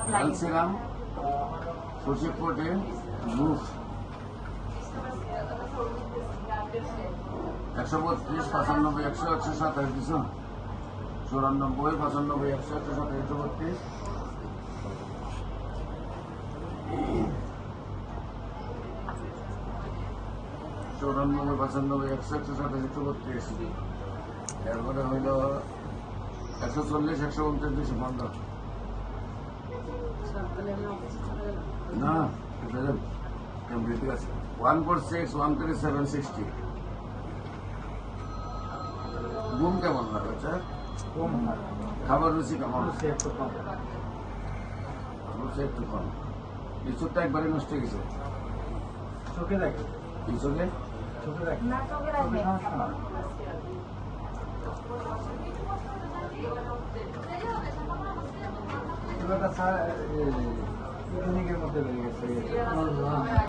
calcium, সর্ষে protein, লুফ 132, 95, 100, 127 কিছু 94, 95, 100, 127, 132, 94, 95, 100, 127, 132, এরপরে হইল 140, 129, 215 না ঠিক আছে 146, 137, 60 ঘুম কেমন লাগে আচ্ছা খাবার রুচি কেমন রুচি একটু কম এই চোখটা একবারে নষ্ট হয়ে গেছে চোখে দেখে এই চোখে চোখে দেখে সমস্যা না স্যার ক্লিনিকের মধ্যে বেরিয়ে গেছে